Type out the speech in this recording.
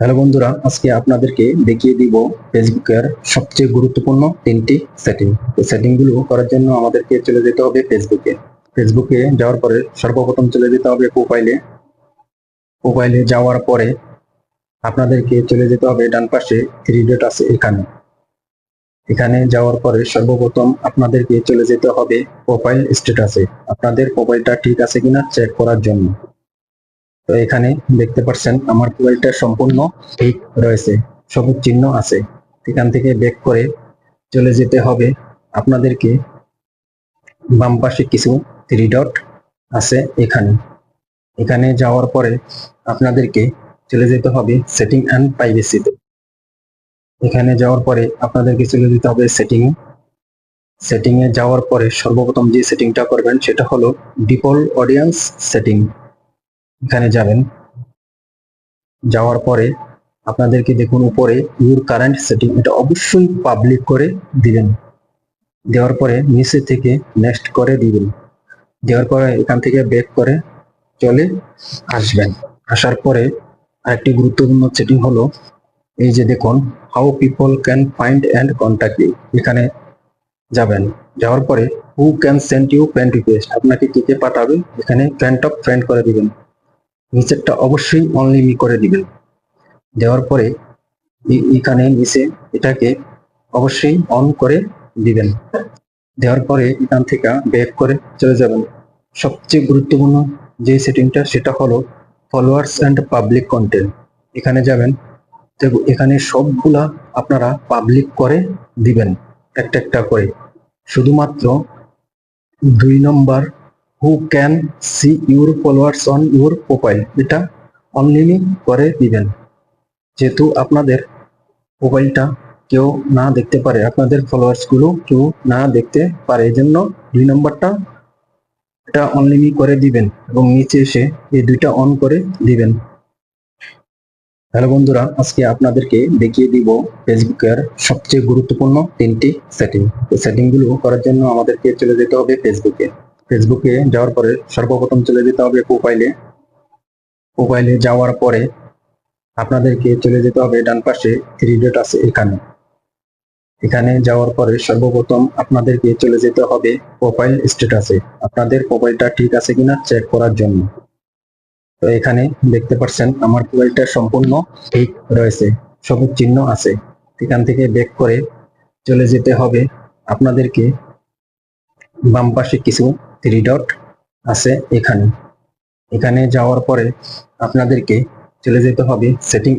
Hello বন্ধুরা, আজকে আপনাদেরকে দেখিয়ে দিব ফেসবুকের সবচেয়ে গুরুত্বপূর্ণ তিনটি সেটিং। এই সেটিংগুলো করার জন্য আমাদেরকে চলে যেতে হবে ফেসবুকে যাওয়ার পরে সর্বপ্রথম চলে যেতে হবে প্রোফাইলে যাওয়ার পরে আপনাদেরকে চলে যেতে হবে ডান পাশে থ্রি ডট আছে এখানে যাওয়ার পরে সর্বপ্রথম আপনাদেরকে চলে যেতে হবে প্রোফাইল স্ট্যাটাসে, আপনাদের প্রোফাইলটা ঠিক আছে কিনা চেক করার জন্য। তো এখানে দেখতে পাচ্ছেন আমার প্রোফাইলটা সম্পূর্ণ ঠিক রয়েছে, সবুজ চিহ্ন আছে। এখান থেকে ব্যাক করে চলে যেতে হবে আপনাদেরকে বাম পাশে কিছু থ্রি ডট আছে এখানে যাওয়ার পরে আপনাদেরকে চলে যেতে হবে সেটিং অ্যান্ড প্রাইভেসিতে। এখানে যাওয়ার পরে আপনাদেরকে চলে যেতে হবে সেটিং এ যাওয়ার পরে সর্বপ্রথম যে সেটিংটা করবেন সেটা হলো ডিফল্ট অডিয়েন্স সেটিং। এখানে যাওয়ার পরে আপনাদেরকে দেখুন উপরে ইউর কারেন্ট সেটিং, এটা অবশ্যই পাবলিক করে দিবেন। দেওয়ার পরে নিচে থেকে নেক্সট করে দিবেন। দেওয়ার পরে এখান থেকে ব্যাক করে চলে আসবেন। আসার পরে আরেকটি গুরুত্বপূর্ণ সেটিং হলো এই যে দেখুন how people can find and contact you. এখানে যাবেন, যাওয়ার পরে who can send you friend request, আপনাকে কে কে পাঠাবে এখানে ফ্রেন্ড অফ ফ্রেন্ড করে দিবেন। নিচেরটা অবশ্যই অনলি মি করে দিবেন। দেওয়ার পরে এখানে নিচে এটাকে অবশ্যই অন করে দিবেন। দেওয়ার পরে এখান থেকে ব্যাক করে চলে যাবেন। সবচেয়ে গুরুত্বপূর্ণ যে সেটিংটা সেটা হলো ফলোয়ার্স অ্যান্ড পাবলিক কন্টেন্ট। এখানে যাবেন, এখানে সবগুলা আপনারা পাবলিক করে দিবেন একটা একটা করে। শুধুমাত্র 2 নম্বর who can see your followers on your profile, এটা অনলি করে দিবেন। যেহেতু আপনাদের প্রোফাইলটা কেউ না দেখতে পারে, আপনাদের ফলোয়ার্স গুলো কেউ না দেখতে পারে, এই জন্য 2 নম্বরটা এটা অনলি করে দিবেন এবং নিচে এসে এই দুইটা অন করে দিবেন। হ্যালো বন্ধুরা, আজকে আপনাদেরকে দেখিয়ে দিব ফেসবুকের সবচেয়ে গুরুত্বপূর্ণ তিনটি সেটিং। এই সেটিংগুলো করার জন্য আমাদেরকে চলে যেতে হবে ফেসবুকে যাওয়ার পরে সর্বপ্রথম চলে যেতে হবে প্রোফাইলে যাওয়ার পরে আপনাদেরকে চলে যেতে হবে ডান পাশে থ্রি ডট আছে এখানে যাওয়ার পরে সর্বপ্রথম আপনাদেরকে চলে যেতে হবে প্রোফাইল স্ট্যাটাসে, আপনাদের প্রোফাইলটা ঠিক আছে কিনা চেক করার জন্য। তো এখানে দেখতে পাচ্ছেন আমার প্রোফাইলটা সম্পূর্ণ ঠিক রয়েছে, সবুজ চিহ্ন আছে। এখান থেকে ব্যাক করে চলে যেতে হবে আপনাদেরকে বাম পাশে কিছু থ্রি ডট আছে এখানে যাওয়ার পরে আপনাদেরকে চলে যেতে হবে সেটিং